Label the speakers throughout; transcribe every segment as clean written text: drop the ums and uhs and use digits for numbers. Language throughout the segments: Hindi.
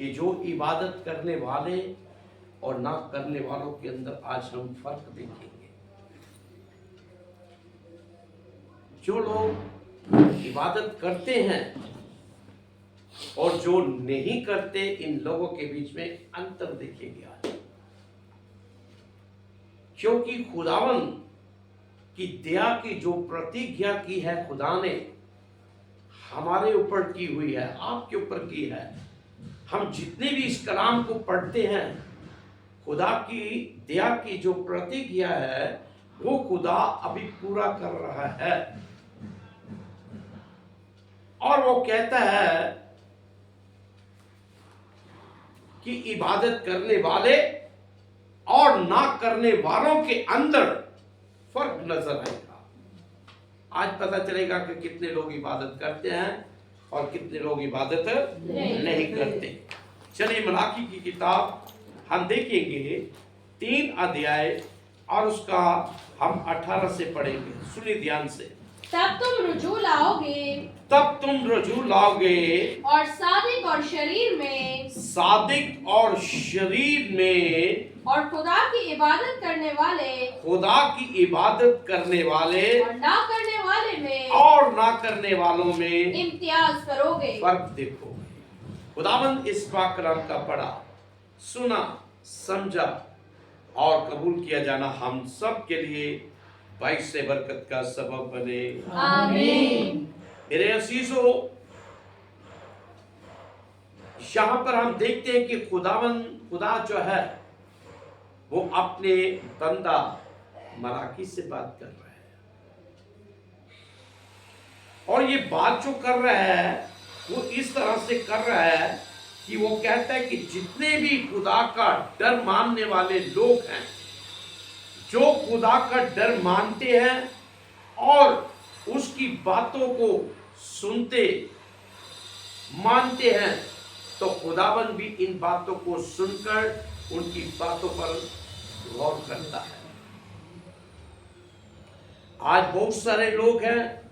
Speaker 1: कि जो इबादत करने वाले और ना करने वालों के अंदर आज हम फर्क देखेंगे। जो लोग इबादत करते हैं और जो नहीं करते, इन लोगों के बीच में अंतर देखेंगे आज। क्योंकि खुदावन की दया की जो प्रतिज्ञा की है खुदा ने हमारे ऊपर की हुई है, आपके ऊपर की है। हम जितने भी इस कलाम को पढ़ते हैं, खुदा की दया की जो प्रतिज्ञा है वो खुदा अभी पूरा कर रहा है। और वो कहता है कि इबादत करने वाले और ना करने वालों के अंदर फर्क नजर आएगा। आज पता चलेगा कि कितने लोग इबादत करते हैं और कितने लोग इबादत नहीं करते। चलिए मलाकी की किताब हम देखेंगे 3 अध्याय और उसका हम 18 से पढ़ेंगे। सुनिए ध्यान से।
Speaker 2: तब तुम रुजू लाओगे और सादिक और शरीर में और खुदा की इबादत करने वाले और ना करने वालों में इम्तियाज करोगे।
Speaker 1: फर्क देखो। खुदावंद इस पाक कलाम का पढ़ा, सुना, समझा और कबूल किया जाना हम सब के लिए बाइस से बरकत का सबब बने।
Speaker 2: आमीन।
Speaker 1: मेरे अजीजों, यहाँ पर हम देखते हैं कि खुदा जो है वो अपने बंदा मलाकी से बात कर रहा है। और ये बात जो कर रहा है वो इस तरह से कर रहा है कि वो कहता है कि जितने भी खुदा का डर मानने वाले लोग हैं, जो खुदा का डर मानते हैं और उसकी बातों को सुनते मानते हैं, तो खुदावन भी इन बातों को सुनकर उनकी बातों पर गौर करता है। आज बहुत सारे लोग हैं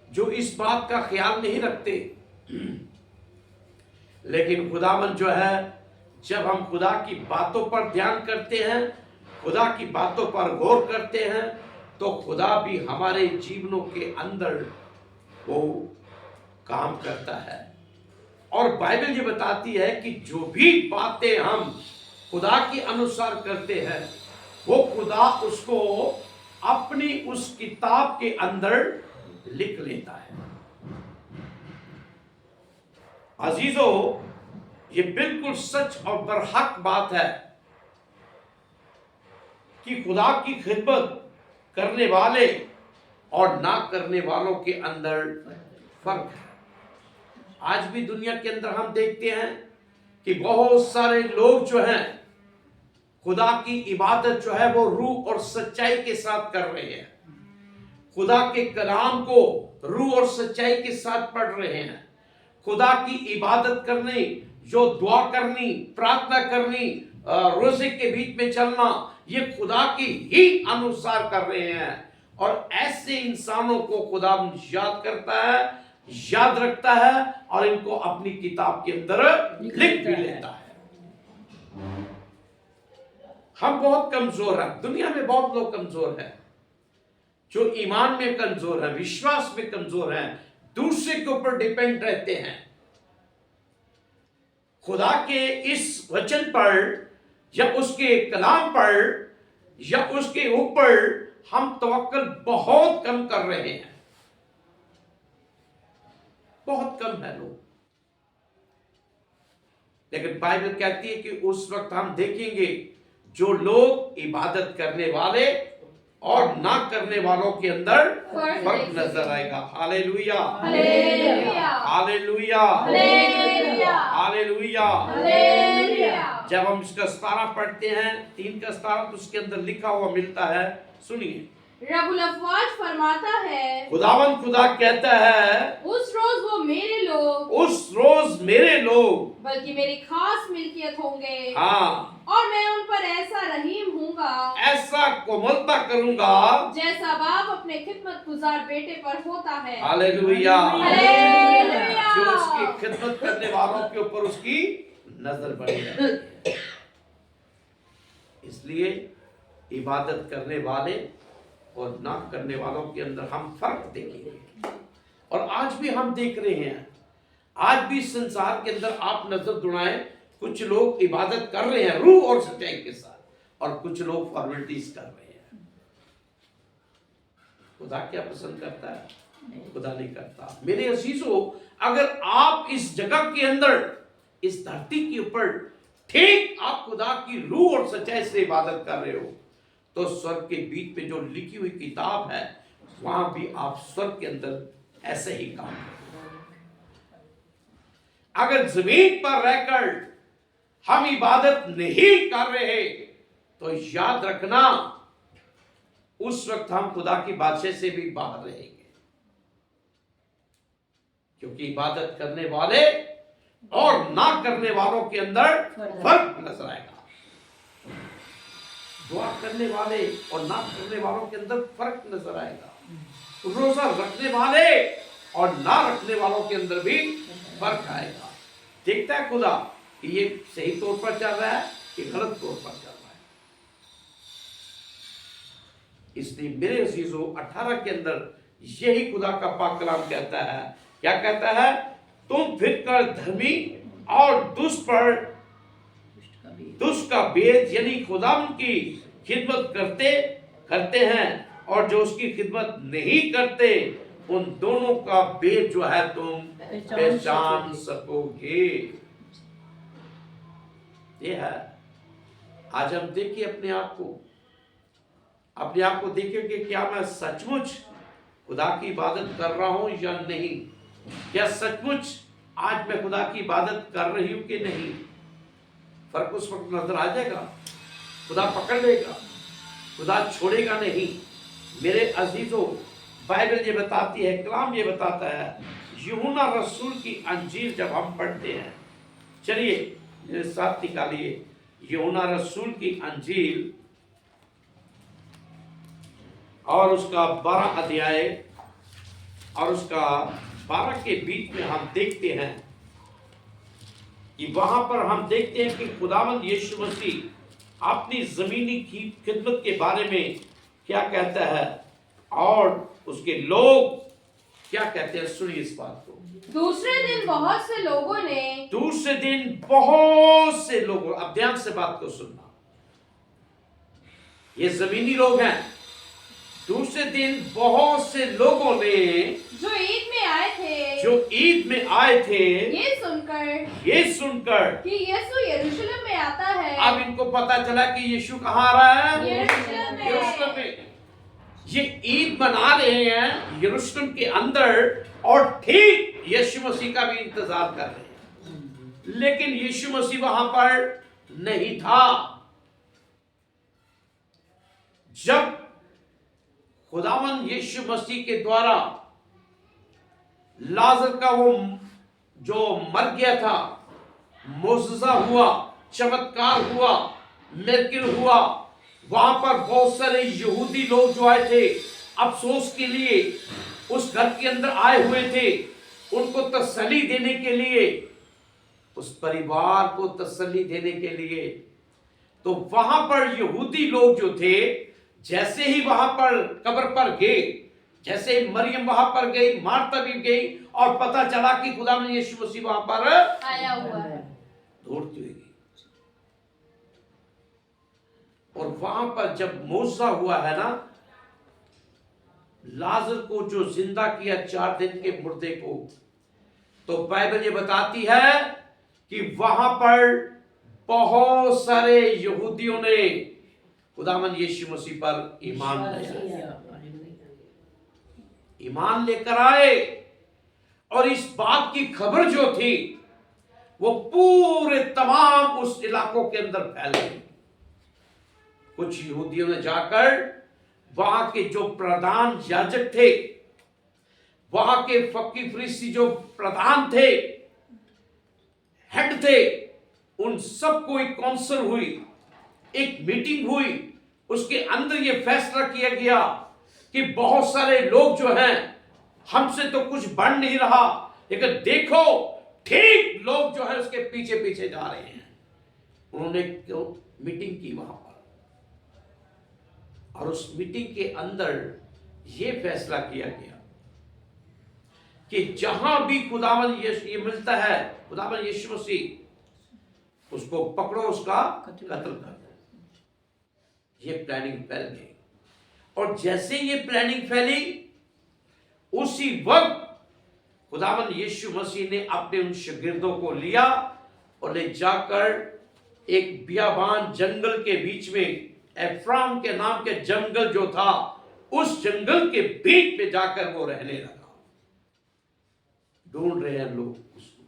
Speaker 1: जो इस बात का ख्याल नहीं रखते, लेकिन खुदावन जो है, जब हम खुदा की बातों पर ध्यान करते हैं, खुदा की बातों पर गौर करते हैं, तो खुदा भी हमारे जीवनों के अंदर वो काम करता है। और बाइबल ये बताती है कि जो भी बातें हम खुदा के अनुसार करते हैं, वो खुदा उसको अपनी उस किताब के अंदर लिख लेता है। अजीजों, ये बिल्कुल सच और बरहक बात है कि खुदा की खिदमत करने वाले और ना करने वालों के अंदर फर्क है। आज भी दुनिया के अंदर हम देखते हैं कि बहुत सारे लोग जो हैं खुदा की इबादत जो है वो रूह और सच्चाई के साथ कर रहे हैं, खुदा के कलाम को रूह और सच्चाई के साथ पढ़ रहे हैं। खुदा की इबादत करनी, जो दुआ करनी, प्रार्थना करनी, रोजे के बीच में चलना, ये खुदा की ही अनुसार कर रहे हैं। और ऐसे इंसानों को खुदा याद करता है, याद रखता है और इनको अपनी किताब के अंदर लिख भी लेता है। हम बहुत कमजोर हैं, दुनिया में बहुत लोग कमजोर हैं, जो ईमान में कमजोर है, विश्वास में कमजोर है, दूसरे के ऊपर डिपेंड रहते हैं। खुदा के इस वचन पर या उसके कलाम पर या उसके ऊपर हम तवक्कुल बहुत कम कर रहे हैं, बहुत कम है लोग। लेकिन बाइबल कहती है कि उस वक्त हम देखेंगे जो लोग इबादत करने वाले और ना करने वालों के अंदर फर्क नजर आएगा। Hallelujah,
Speaker 2: hallelujah,
Speaker 1: hallelujah, hallelujah. जब हम इसका 17 पढ़ते हैं, 3 का 17, तो उसके अंदर लिखा हुआ मिलता है। सुनिए,
Speaker 2: रब्बुल अफ़वाज फरमाता है,
Speaker 1: खुदावन खुदा कहता है,
Speaker 2: उस रोज
Speaker 1: लोग,
Speaker 2: बल्कि मेरी खास मिल्कियत होंगे।
Speaker 1: हाँ,
Speaker 2: और मैं उन पर ऐसा रहीम हूँगा,
Speaker 1: ऐसा कोमलता करूंगा,
Speaker 2: जैसा बाप अपने खिदमत गुजार बेटे पर होता है।
Speaker 1: Hallelujah,
Speaker 2: hallelujah.
Speaker 1: जो उसकी खिदमत करने वालों के ऊपर उसकी नजर बनी रहती है। इसलिए इबादत करने वाले और ना करने वालों के अंदर हम फर्क देखेंगे। और आज भी हम देख रहे हैं, आज भी संसार के अंदर आप नजर दुड़ाएं, कुछ लोग इबादत कर रहे हैं रूह और सच्चाई के साथ, और कुछ लोग फॉर्मेलिटीज कर रहे हैं। खुदा क्या पसंद करता है? खुदा नहीं करता। मेरे अजीजों, अगर आप इस जगह के अंदर, इस धरती के ऊपर ठीक आप खुदा की रूह और सच्चाई से इबादत कर रहे हो, तो स्वर्ग के बीच में जो लिखी हुई किताब है, वहां भी आप स्वर्ग के अंदर ऐसे ही काम करो। अगर जमीन पर रहकर हम इबादत नहीं कर रहे, तो याद रखना उस वक्त हम खुदा की बादशाह से भी बाहर रहेंगे। क्योंकि इबादत करने वाले और ना करने वालों के अंदर फर्क नजर आएगा। दुआ करने वाले और ना करने वालों के अंदर फर्क नजर आएगा। रोजा रखने वाले और ना रखने वालों के अंदर भी फर्क आएगा। देखता है खुदा कि ये सही तौर पर चल रहा है कि गलत तौर पर चल रहा है। इसलिए मेरे अजीजों, 18 के अंदर यही खुदा का पाक कलाम कहता है। क्या कहता है? तुम फिरकर धर्मी और दुष्ट का भेद यानी खुदा की खिदमत करते हैं, और जो उसकी खिदमत नहीं करते, उन दोनों का भेद जो है तुम पहचान सकोगे। ये है। आज हम देखिए अपने आप को देखिए कि क्या मैं सचमुच खुदा की इबादत कर रहा हूं या नहीं। क्या सचमुच आज मैं खुदा की इबादत कर रही हूं कि नहीं। फर्क उस वक्त नजर आ जाएगा। खुदा पकड़ लेगा, खुदा छोड़ेगा नहीं। मेरे अजीजों, बाइबल ये बताती है, कलाम ये बताता है, यूहन्ना रसूल की अंजील जब हम पढ़ते हैं, चलिए मेरे साथ निकालिए यूहन्ना रसूल की अंजील और उसका 12 अध्याय और उसका 12 के बीच में हम देखते हैं कि वहां पर हम देखते हैं कि खुदावंद यीशु मसीह अपनी जमीनी खिदमत के बारे में क्या कहता है और उसके लोग क्या कहते हैं। सुनिए इस बात को।
Speaker 2: दूसरे दिन बहुत से लोगों,
Speaker 1: अब ध्यान से बात को सुनना, ये जमीनी लोग हैं। दूसरे दिन बहुत से लोगों ने
Speaker 2: जो ईद में आए थे ये सुनकर
Speaker 1: कि
Speaker 2: यीशु यरूशलेम में आता है।
Speaker 1: अब इनको पता चला कि यीशु कहाँ आ रहा है?
Speaker 2: यरूशलेम में।
Speaker 1: ये ईद मना रहे हैं यरूशलेम के अंदर, और ठीक यीशु मसीह का भी इंतजार कर रहे हैं। लेकिन यीशु मसीह वहां पर नहीं था। जब खुदावंद यीशु मसीह के द्वारा लाजर का वो जो मर गया था, मोजज़ा हुआ, चमत्कार हुआ, मिरेकल हुआ, वहां पर बहुत सारे यहूदी लोग जो आए थे अफसोस के लिए उस घर के अंदर आए हुए थे, उनको तसल्ली देने के लिए, उस परिवार को तसल्ली देने के लिए। तो वहां पर यहूदी लोग जो थे, जैसे ही वहां पर कब्र पर गए, जैसे मरियम वहां पर गई, मार्ता भी गई, और पता चला कि खुदा ने यीशु मसीह वहां पर
Speaker 2: आया हुआ है,
Speaker 1: दौड़ती हुई। और वहां पर जब मोजा हुआ है ना, लाजर को जो जिंदा किया 4 दिन के मुर्दे को, तो बाइबल ये बताती है कि वहां पर बहुत सारे यहूदियों ने खुदावंद यीशु मसीह पर ईमान लेकर आए, और इस बात की खबर जो थी वो पूरे तमाम उस इलाकों के अंदर फैल गई। कुछ यहूदियों ने जाकर वहां के जो प्रधान याजक थे, वहां के फक्की फरीसी जो प्रधान थे, थे उन सबको एक काउंसिल हुई, एक मीटिंग हुई। उसके अंदर यह फैसला किया गया कि बहुत सारे लोग जो हैं हमसे तो कुछ बन नहीं रहा, लेकिन देखो ठीक लोग जो है उसके पीछे पीछे जा रहे हैं। उन्होंने क्यों मीटिंग की वहां पर, और उस मीटिंग के अंदर यह फैसला किया गया कि जहां भी खुदावंद ये मिलता है, खुदावंद यीशु मसीह, उसको पकड़ो, उसका कत्ल कर दो। ये प्लानिंग फैल गई, और जैसे ये प्लानिंग फैली उसी वक्त खुदावंद यीशु मसीह ने अपने उन शागिर्दों को लिया और ले जाकर एक बियाबान जंगल के बीच में, एफ्राम के नाम के जंगल जो था, उस जंगल के बीच में जाकर वो रहने लगा। ढूंढ रहे हैं लोग उसको,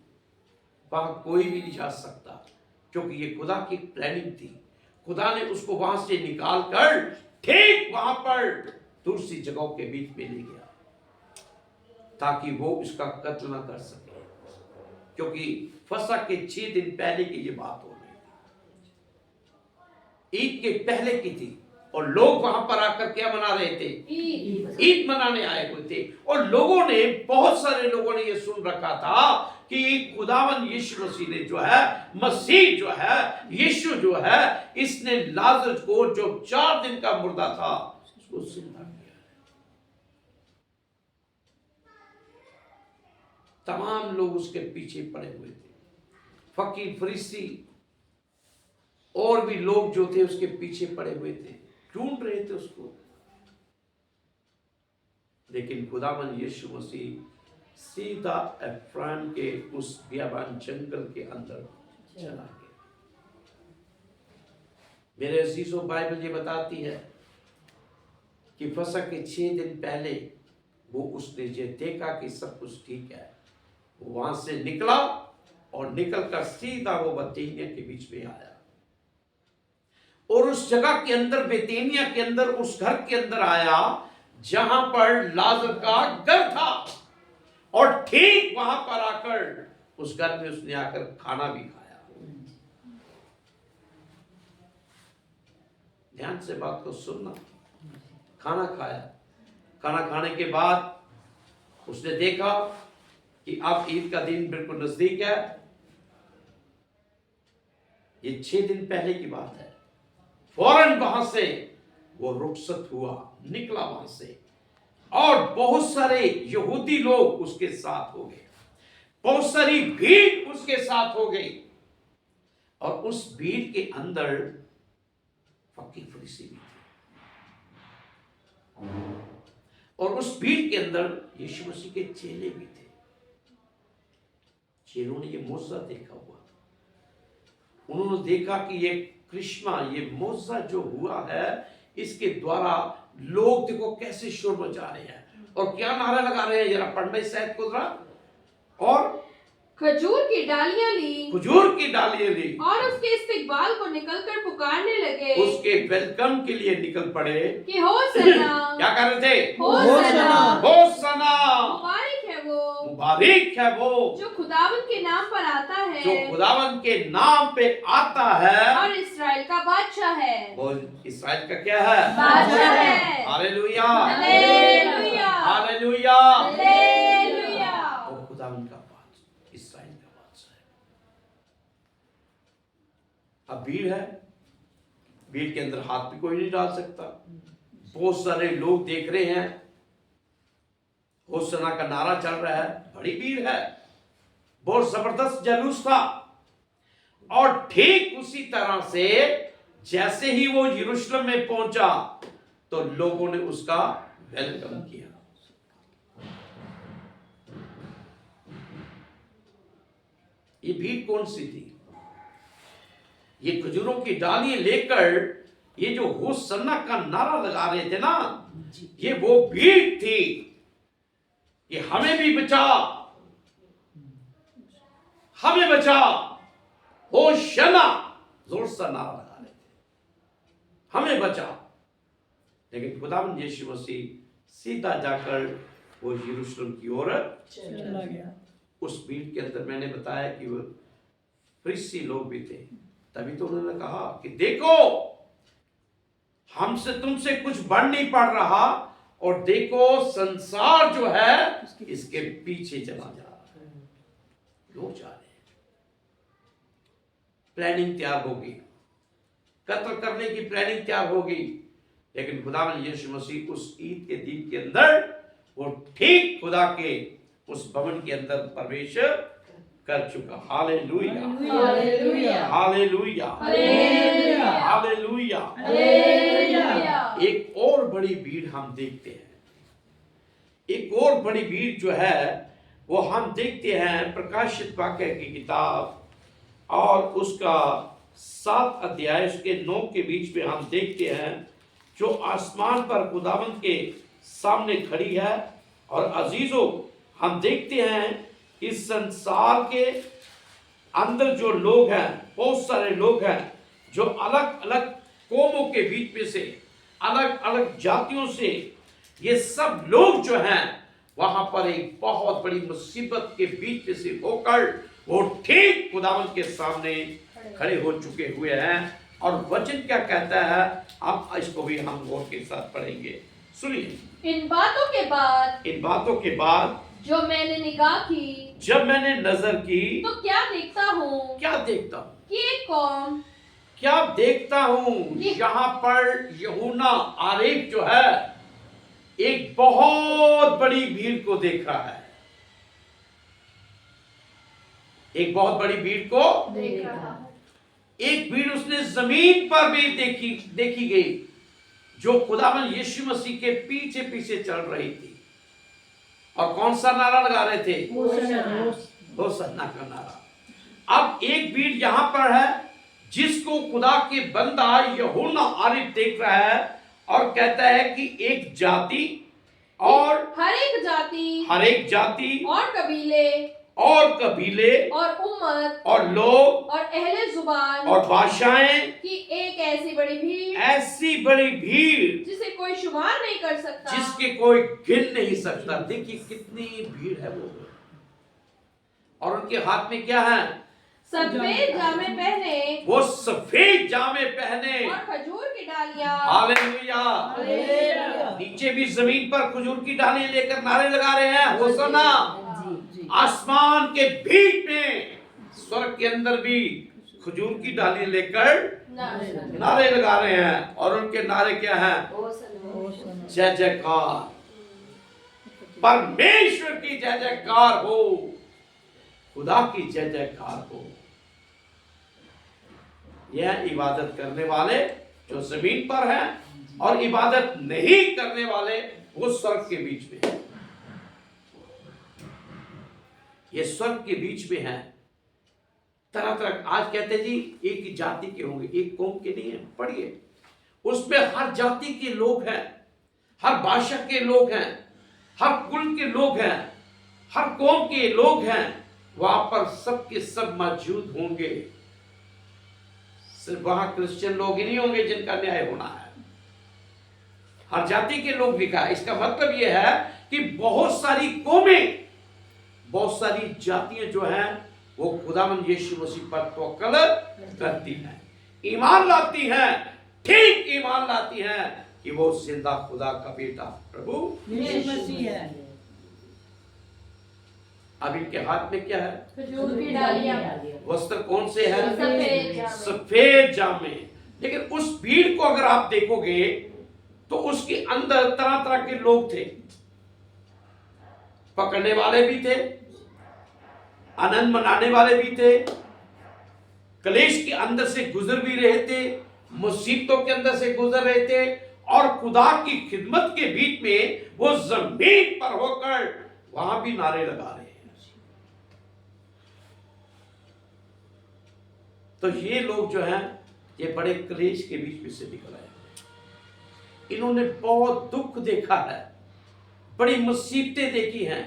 Speaker 1: वहां कोई भी नहीं जा सकता, क्योंकि ये खुदा की प्लानिंग थी। खुदा ने उसको वहां से निकाल कर ठीक वहां पर दूसरी जगहों के बीच में ले गया, ताकि वो उसका कत्ल ना कर सके, क्योंकि फसह के 6 दिन पहले की ये बात हो रही थी, ईद के पहले की थी। और लोग वहां पर आकर क्या मना रहे थे? ईद मनाने आए हुए थे। और लोगों ने, बहुत सारे लोगों ने ये सुन रखा था कि खुदावंद यीशु मसीह ने जो है, मसीह जो है, यीशु जो है, इसने लाजर को जो 4 दिन का मुर्दा था उसको जिंदा किया। तमाम लोग उसके पीछे पड़े हुए थे, फकीर, फरीसी और भी लोग जो थे उसके पीछे पड़े हुए थे, ढूंढ रहे थे उसको। लेकिन खुदावंद यीशु मसीह सीधा एफ्राइम के उस बियाबान जंगल के अंदर चला गया। मेरे अजीजों, बाइबल ये बताती है कि फसह के 6 दिन पहले वो उसने ये देखा कि सब कुछ ठीक है, वो वहां से निकला और निकलकर सीधा वो बेतनिया के बीच में आया। और उस जगह के अंदर, बेतनिया के अंदर, उस घर के अंदर आया जहां पर लाजर का घर था। और ठीक वहां पर आकर उस घर में उसने आकर खाना भी खाया। ध्यान से बात को सुनना। खाना खाया, खाना खाने के बाद उसने देखा कि अब ईद का दिन बिल्कुल नजदीक है। ये 6 दिन पहले की बात है। फौरन वहां से वो रुखसत हुआ, निकला वहां से, और बहुत सारे यहूदी लोग उसके साथ हो गए, बहुत सारी भीड़ उसके साथ हो गई। और उस भीड़ के अंदर फकीर, फरीसी भी थे, और उस भीड़ के अंदर यीशु मसीह के चेले भी थे। चेलों ने ये मौजज़ा देखा हुआ, उन्होंने देखा कि ये कृष्णा, ये मौजज़ा जो हुआ है, इसके द्वारा लोग देखो कैसे शोर मचा रहे हैं और क्या नारा लगा रहे हैं। जरा पढ़ना इस आयत को जरा। और
Speaker 2: खजूर की डालियां ली,
Speaker 1: खजूर की डालियां ली,
Speaker 2: और उसके इस्तकबाल को निकलकर पुकारने लगे,
Speaker 1: उसके वेलकम के लिए निकल पड़े
Speaker 2: कि होसना।
Speaker 1: क्या कर रहे थे?
Speaker 2: होसना,
Speaker 1: होसना,
Speaker 2: मुबारक है वो,
Speaker 1: मुबारक है वो
Speaker 2: जो खुदावंद के नाम पर आता है,
Speaker 1: जो खुदावंद के नाम पे आता है,
Speaker 2: और इस्राएल का बादशाह है।
Speaker 1: वो इस्राएल का क्या है?
Speaker 2: बादशाह है।
Speaker 1: Hallelujah,
Speaker 2: hallelujah,
Speaker 1: hallelujah,
Speaker 2: hallelujah.
Speaker 1: वो खुदावंद का बादशाह, इस्राएल का बादशाह है। अब भीड़ है, भीड़ के अंदर हाथ भी कोई नहीं डाल सकता। बहुत सारे लोग देख रहे हैं, होसना का नारा चल रहा है, बड़ी भीड़ है, बहुत जबरदस्त जुलूस था। और ठीक उसी तरह से जैसे ही वो यरूशलेम में पहुंचा तो लोगों ने उसका वेलकम किया। ये भीड़ कौन सी थी? ये खजूरों की डालियां लेकर ये जो होसन्ना का नारा लगा रहे थे ना, ये वो भीड़ थी कि हमें भी बचा, हमें बचा, होशन्ना, जोर से नारा लगा रहे थे, हमें बचा। लेकिन खुदावंद यीशु मसीह सीधा जाकर वो यरूशलेम की ओर चला गया। उस भीड़ के अंदर मैंने बताया कि वो फरीसी लोग भी थे। तभी तो उन्होंने कहा कि देखो, हमसे तुमसे कुछ बढ़ नहीं पड़ रहा, और देखो संसार जो है इसके पीछे चला जा रहा है। लोग जा रहे हैं, प्लानिंग तैयार होगी, कत्ल करने की प्लानिंग तैयार होगी, लेकिन खुदावंद यीशु मसीह उस ईद के दिन के अंदर वो ठीक खुदा के उस भवन के अंदर प्रवेश कर चुका। Hallelujah,
Speaker 2: hallelujah,
Speaker 1: hallelujah,
Speaker 2: hallelujah,
Speaker 1: hallelujah.
Speaker 2: Hallelujah.
Speaker 1: एक और बड़ी भीड़ हम देखते हैं, एक और बड़ी भीड़ जो है वो हम देखते हैं प्रकाशित वाक्य की किताब और उसका 7 अध्याय उसके 9 के बीच में हम देखते हैं, जो आसमान पर खुदावंद के सामने खड़ी है। और अजीजों, हम देखते हैं इस संसार के अंदर जो लोग हैं, बहुत सारे लोग हैं जो अलग अलग कौमों के बीच में से, अलग अलग जातियों से, ये सब लोग जो हैं वहां पर एक बहुत बड़ी मुसीबत के बीच में से होकर वो ठीक खुदावंद के सामने खड़े हो चुके हुए हैं। और वचन क्या कहता है, अब इसको भी हम गौर के साथ पढ़ेंगे। सुनिए,
Speaker 2: इन बातों के बाद,
Speaker 1: इन बातों के बाद
Speaker 2: जो मैंने निगाह की,
Speaker 1: जब मैंने नजर की,
Speaker 2: तो क्या देखता हूँ
Speaker 1: क्या देखता हूँ,
Speaker 2: कि एक कौम,
Speaker 1: क्या देखता हूँ, यहाँ पर यूहन्ना आरेफ जो है एक बहुत बड़ी भीड़ को देख रहा है, एक बहुत बड़ी भीड़ को
Speaker 2: देख रहा है।
Speaker 1: एक भीड़ उसने जमीन पर भी देखी गई, जो खुदावंद यीशु मसीह के पीछे पीछे चल रही थी। और कौन सा नारा लगा रहे थे? होसन्ना का नारा। अब एक भीड़ यहां पर है जिसको खुदा के बंदा यूहन्ना आरिफ देख रहा है और कहता है कि एक जाति और
Speaker 2: हर एक जाति और कबीले
Speaker 1: और
Speaker 2: उम्मत
Speaker 1: और लोग
Speaker 2: और अहले जुबान
Speaker 1: और भाषाएं
Speaker 2: की एक ऐसी बड़ी भीड़
Speaker 1: जिसे
Speaker 2: कोई शुमार नहीं कर सकता,
Speaker 1: जिसके कोई गिन नहीं सकता। देखिए कितनी भीड़ है वो। और उनके हाथ में क्या है?
Speaker 2: सफेद जामे पहने,
Speaker 1: वो सफेद जामे पहने
Speaker 2: और खजूर की डालियां,
Speaker 1: हालेलुया, नीचे भी जमीन पर खजूर की डालियां लेकर नारे लगा रहे हैं, होसन्ना। आसमान के बीच में, स्वर्ग के अंदर भी खजूर की डालियां लेकर नारे लगा रहे हैं। और उनके नारे क्या हैं? जय जयकार, परमेश्वर की जय जयकार हो, खुदा की जय जयकार हो। यह इबादत करने वाले जो जमीन पर हैं और इबादत नहीं करने वाले वो स्वर्ग के बीच में है। ये स्वर्ग के बीच में है। तरह तरह, आज कहते हैं जी एक ही जाति के होंगे, एक कौम के नहीं है। पढ़िए, उसमें हर जाति के लोग हैं, हर भाषा के लोग हैं, हर कुल के लोग हैं, हर कौम के लोग हैं। वहां पर सबके सब मौजूद होंगे। सिर्फ वहां क्रिश्चियन लोग ही नहीं होंगे जिनका न्याय होना है, हर जाति के लोग लिखा है। इसका मतलब यह है कि बहुत सारी कौमें, बहुत सारी जातियां जो हैं वो खुदावंद यीशु मसीह पर तवक्कुल करती हैं, ईमान लाती हैं, ठीक ईमान लाती हैं कि वो जिंदा खुदा का बेटा प्रभु
Speaker 3: यीशु मसीह है।
Speaker 1: अब इनके हाथ में क्या है?
Speaker 2: खजूर की डालियां,
Speaker 1: वस्त्र कौन से हैं?
Speaker 2: सफेद जामे।
Speaker 1: सफेद जामे। लेकिन उस भीड़ को अगर आप देखोगे तो उसके अंदर तरह तरह के लोग थे। पकड़ने वाले भी थे, आनंद मनाने वाले भी थे, कलेश के अंदर से गुजर भी रहे थे, मुसीबतों के अंदर से गुजर रहे थे, और खुदा की खिदमत के बीच में वो जमीन पर होकर वहां भी नारे लगा रहे हैं। तो ये लोग जो हैं ये बड़े क्लेश के बीच में से निकल आए। इन्होंने बहुत दुख देखा है, बड़ी मुसीबतें देखी हैं,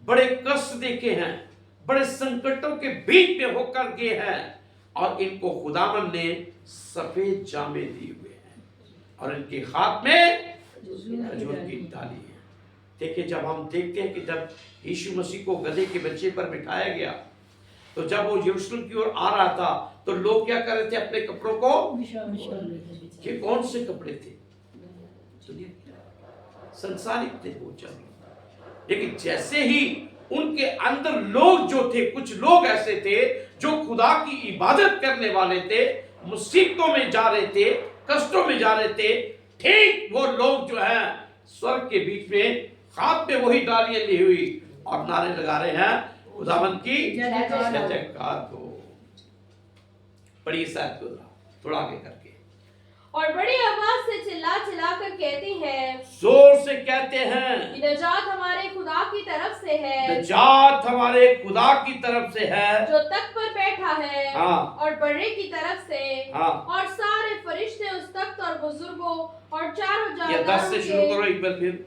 Speaker 1: बड़े कष्ट देखे हैं, बड़े संकटों के बीच में होकर गए हैं, और इनको खुदावन ने सफेद जामे दिए हुए हैं और इनके हाथ में खजूर की डाली है। देखिए, जब हम देखते हैं कि जब यीशु मसीह को गधे के बच्चे पर बिठाया गया तो जब वो यरूशलेम की ओर आ रहा था तो लोग क्या कर रहे थे अपने कपड़ों को, ये कौन से कपड़े थे, संसारिक थे वो चल। लेकिन जैसे ही उनके अंदर लोग जो थे, कुछ लोग ऐसे थे जो खुदा की इबादत करने वाले थे, मुसीबतों में जा रहे थे, कष्टों में जा रहे थे, ठीक वो लोग जो है स्वर्ग के बीच में हाथ में वही डालियां ली हुई और नारे लगा रहे हैं, खुदावंद की जय जयकार हो। पढ़िए शायद थोड़ा आगे करके।
Speaker 2: और बड़ी आवाज से चिल्ला चिल्ला कर कहती है,
Speaker 1: जोर से कहते हैं
Speaker 2: कि नजात हमारे खुदा की तरफ से है,
Speaker 1: नजात हमारे खुदा की तरफ से है,
Speaker 2: जो तख्त पर बैठा है,
Speaker 1: हाँ,
Speaker 2: और बड़े की तरफ से,
Speaker 1: हाँ,
Speaker 2: और सारे फरिश्ते उस तख्त और बुजुर्गों और चारों
Speaker 1: ये 10 से शुरू करो एक बार फिर।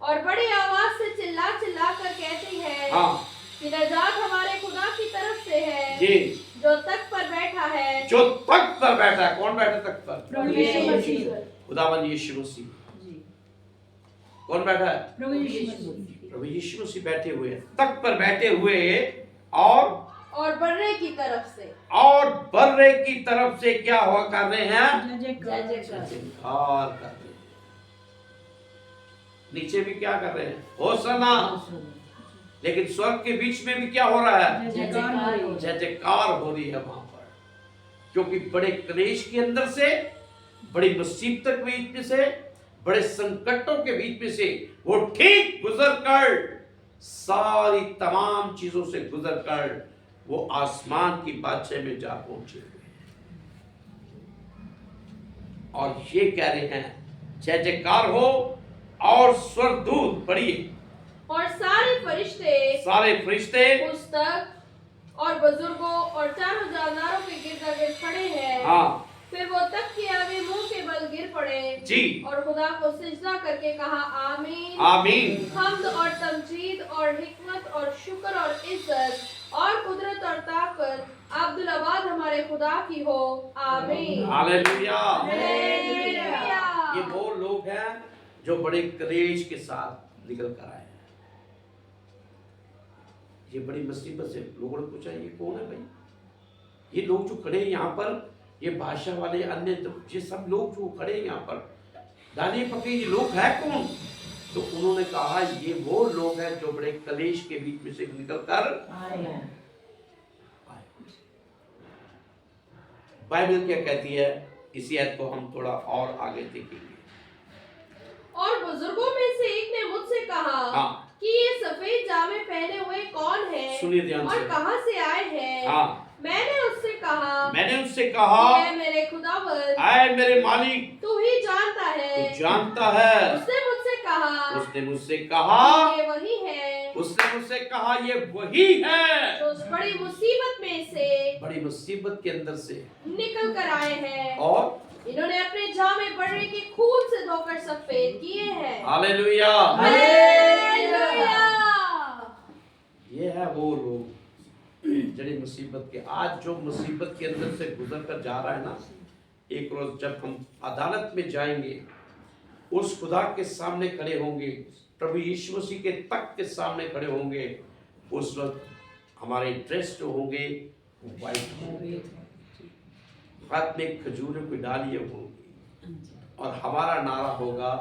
Speaker 2: और बड़ी आवाज से चिल्ला चिल्ला कर कहती है,
Speaker 1: हाँ,
Speaker 2: कि नजात हमारे खुदा की तरफ से है,
Speaker 1: जी,
Speaker 2: जो तख्त पर बैठा है,
Speaker 1: जो तख्त पर बैठा है। कौन बैठा तख्त पर? खुदावंद यीशु मसीह। कौन बैठा है? प्रभु यीशु मसीह बैठे हुए हैं, तख्त पर बैठे हुए, और
Speaker 2: बर्रे की तरफ से,
Speaker 1: और बर्रे की तरफ से क्या हुआ कर रहे हैं?
Speaker 2: जय जयकार
Speaker 1: कर रहे हैं। नीचे भी क्या कर रहे हैं? होसना। लेकिन स्वर्ग के बीच में भी क्या हो रहा है? जय जयकार हो रही है वहां पर, क्योंकि बड़े क्लेश के अंदर से, बड़ी मुसीबत के बीच में से, बड़े संकटों के बीच में से वो ठीक गुजर कर, सारी तमाम चीजों से गुजर कर वो आसमान की बादशाह में जा पहुंचे हुए हैं। और ये कह रहे हैं जय जयकार हो, और स्वर्गदूत, पढ़िए,
Speaker 2: और सारे फरिश्ते उस तख्त और बुजुर्गों और चारों जानदारों के गिर्द खड़े हैं।
Speaker 1: हाँ,
Speaker 2: फिर वो तख्त के आगे मुंह के बल गिर पड़े
Speaker 1: जी,
Speaker 2: और खुदा को सिजदा करके कहा, आमीन,
Speaker 1: आमीन।
Speaker 2: हम्द और तमजीद और हिकमत और शुक्र और इज्जत और कुदरत और ताकत अब्दुल आबाद हमारे खुदा की हो, आमीन।
Speaker 1: हालेलुया।
Speaker 2: हालेलुया।
Speaker 1: ये वो लोग हैं जो बड़े क्लेश के साथ निकल कर आए हैं। ये बड़ी मुसीबत से लोगों ने पूछा, ये कौन है भाई? ये लोग जो खड़े हैं यहाँ पर, ये भाषा वाले, अन्य, ये सब लोग जो खड़े हैं यहाँ पर, दाने पके, ये लोग हैं कौन? तो उन्होंने कहा ये वो लोग हैं जो बड़े क्लेश के बीच में से निकल कर आए हैं। बाइबल क्या कहती है, इसी आयत को हम थोड़ा और आगे देखेंगे।
Speaker 2: और बुजुर्गों में से एक ने मुझसे कहा,
Speaker 1: हाँ,
Speaker 2: कि ये सफेद जामे पहने हुए कौन है?
Speaker 1: सुनिए ध्यान से,
Speaker 2: और कहां से आए हैं?
Speaker 1: हाँ,
Speaker 2: मैंने उससे
Speaker 1: कहा,
Speaker 2: ऐ मेरे खुदावंद,
Speaker 1: ऐ मेरे मालिक,
Speaker 2: तू ही जानता है।
Speaker 1: तू जानता है।
Speaker 2: उसने मुझसे कहा, ये वही है।
Speaker 1: उसने मुझसे कहा ये वही है
Speaker 2: जो उस बड़ी मुसीबत में से,
Speaker 1: बड़ी मुसीबत के अंदर से
Speaker 2: निकल कर आए हैं,
Speaker 1: और
Speaker 2: इन्होंने अपने जामे बड़े के खून से धोकर सफेद किए हैं।
Speaker 1: हालेलुया।
Speaker 2: हालेलुया।
Speaker 1: ये है वो लोग जड़ी मुसीबत के, आज जो मुसीबत के अंदर से गुजर कर जा रहा है ना, एक रोज जब हम अदालत में जाएंगे, उस खुदा के सामने खड़े होंगे, प्रभु यीशु मसीह के तख्त के सामने खड़े होंगे, उस वक्त हमारे ड्रेस जो होंगे वो वाइट होंगे, हाथ में खजूरों की डालियां होंगी, और हमारा नारा होगा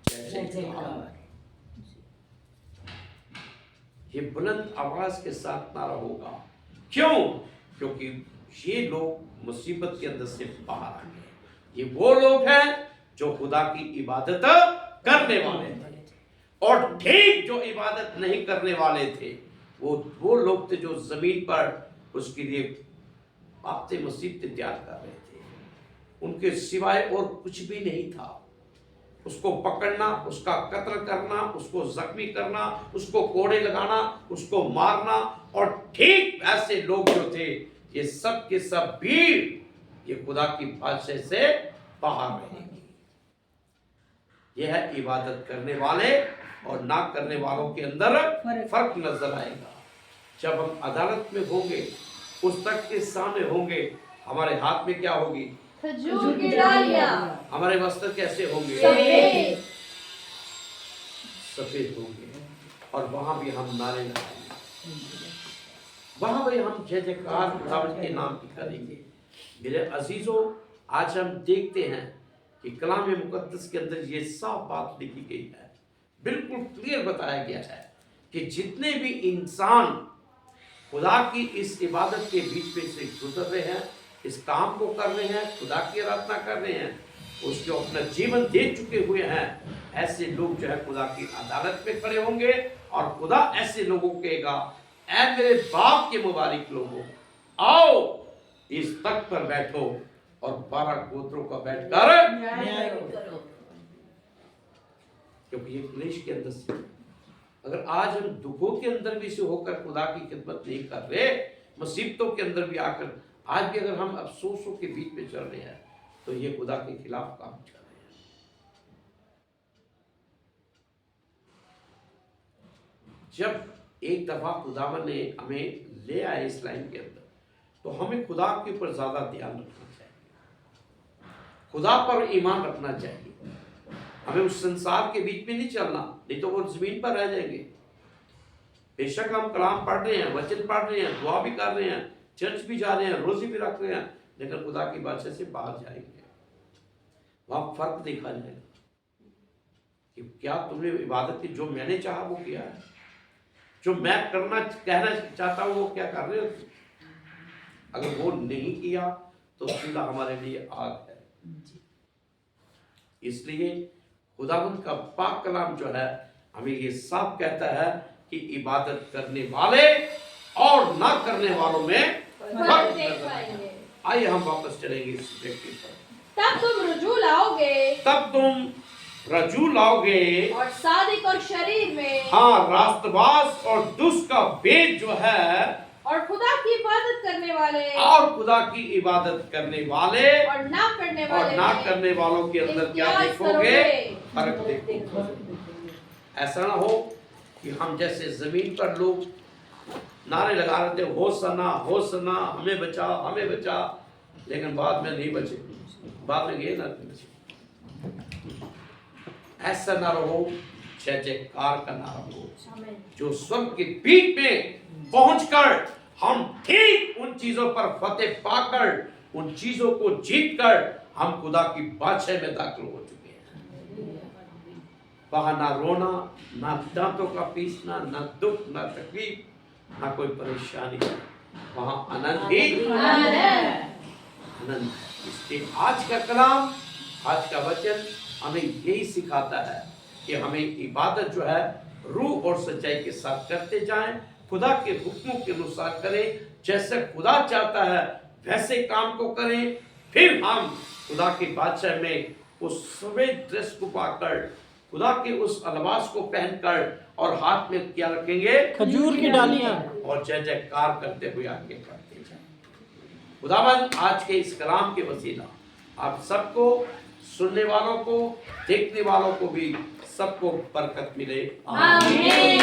Speaker 1: जय जयकार। ये बुलंद आवाज के साथ नारा होगा। क्यों? क्योंकि ये लोग मुसीबत के अंदर से बाहर आ गए। ये वो लोग हैं जो खुदा की इबादत करने वाले थे, और ठीक जो इबादत नहीं करने वाले थे वो लोग थे जो जमीन पर उसके लिए बातें मुसीबतें तैयार कर रहे थे। उनके सिवाय और कुछ भी नहीं था। उसको पकड़ना, उसका कत्ल करना, उसको जख्मी करना, उसको कोड़े लगाना, उसको मारना, और ठीक ऐसे लोग जो थे ये सब के सब भीड़ ये खुदा की बादशाह से बाहर रहेंगे। यह है इबादत करने वाले और ना करने वालों के अंदर फर्क नजर आएगा। जब हम अदालत में होंगे, उस तक के सामने होंगे, हमारे हाथ में क्या होगी?
Speaker 2: खजूर की डालियां।
Speaker 1: हमारे वस्त्र कैसे होंगे? सफेद होंगे, और वहां भी हम नारे लगाएंगे वहां वही हम जय जयकार खुदावंद के नाम की करेंगे। मेरे अजीजों, आज हम देखते हैं कि कलाम मुकद्दस के अंदर ये साफ बात लिखी गई है, बिल्कुल क्लियर बताया गया है कि जितने भी इंसान खुदा की इस इबादत के बीच में से गुजर रहे हैं, इस काम को कर रहे हैं, खुदा की आराधना कर रहे हैं, उसको अपना जीवन दे चुके हुए हैं, ऐसे लोग जो है खुदा की अदालत में खड़े होंगे और खुदा ऐसे लोगों को कहेगा, ऐ मेरे बाप के मुबारक लोगों, आओ इस तख्त पर बैठो और 12 गोत्रों का बैठकर, क्योंकि ये क्लेश के अंदर से, अगर आज हम दुखों के अंदर भी से होकर खुदा की खिदमत नहीं कर रहे, मुसीबतों के अंदर भी आकर आज भी अगर हम अफसोसों के बीच में चल रहे हैं, तो ये खुदा के खिलाफ काम चल रहे हैं। जब एक दफा खुदावन ने हमें ले आए इस लाइन के अंदर, तो हमें खुदा के ऊपर ज्यादा ध्यान रखना चाहिए, खुदा पर ईमान रखना चाहिए। हमें उस संसार के बीच में नहीं चलना, नहीं तो वो जमीन पर रह जाएंगे। बेशक हम कलाम पढ़ रहे हैं, वचन पढ़ रहे हैं, दुआ भी कर रहे हैं, चर्च भी जा रहे हैं, रोजे भी रख रहे हैं, लेकिन खुदा की बादशाह से बाहर जाएंगे, वहां फर्क देखा जाएगा कि क्या तुमने इबादत की, जो मैंने चाहा वो किया है, जो मैं करना कहना चाहता हूं वो क्या कर रहे हो? अगर वो नहीं किया तो सीधा हमारे लिए आग है। इसलिए खुदावंद का पाक कलाम जो है हमें ये साफ कहता है कि इबादत करने वाले और ना करने वालों में फर्क नजर आएगा। आइए हम वापस चलेंगे इस व्यक्ति पर।
Speaker 2: तब तुम रजू लाओगे और सादिक और शरीर में,
Speaker 1: हाँ, रास्तबाज और दुष्ट का भेद जो है,
Speaker 2: और खुदा की इबादत करने वाले
Speaker 1: और खुदा की इबादत करने वाले
Speaker 2: और ना करने
Speaker 1: वालों के अंदर क्या देखोगे? फर्क देखोगे। ऐसा ना हो कि हम जैसे जमीन पर लोग नारे लगा रहे थे, होसना होसना, हमें बचा हमें बचा, लेकिन बाद में नहीं बचे, बाद में गए ना बचे। ऐसा ना रहो, जय जयकार का नारा हो, जो स्वर्ग की पीठ में पहुंचकर हम ठीक उन चीजों पर फतेह पाकर, उन चीजों को जीतकर हम खुदा की बादशाह में दाखिल हो चुके हैं। वहां ना रोना, ना दांतों का पीसना, ना दुख, ना तकलीफ, ना कोई परेशानी, वहां आनंद ही आनंद। इसलिए आज का कलाम, आज का वचन हमें यही सिखाता है कि हमें इबादत जो है रूह और सच्चाई के साथ करते जाएं, खुदा के हुक्मों के अनुसार करें, जैसे खुदा चाहता है वैसे काम को करें। फिर हम खुदा की बादशाह में उस सफेद ड्रेस को पाकर, खुदा के उस अलबास को पहनकर, और हाथ में क्या रखेंगे?
Speaker 3: खजूर की डालियां,
Speaker 1: और जय जयकार करते हुए आगे बढ़ते जाएं। खुदावंद आज के इस कलाम के वसीला आप सबको, सुनने वालों को, देखने वालों को भी सबको बरकत मिले।
Speaker 2: आमीन।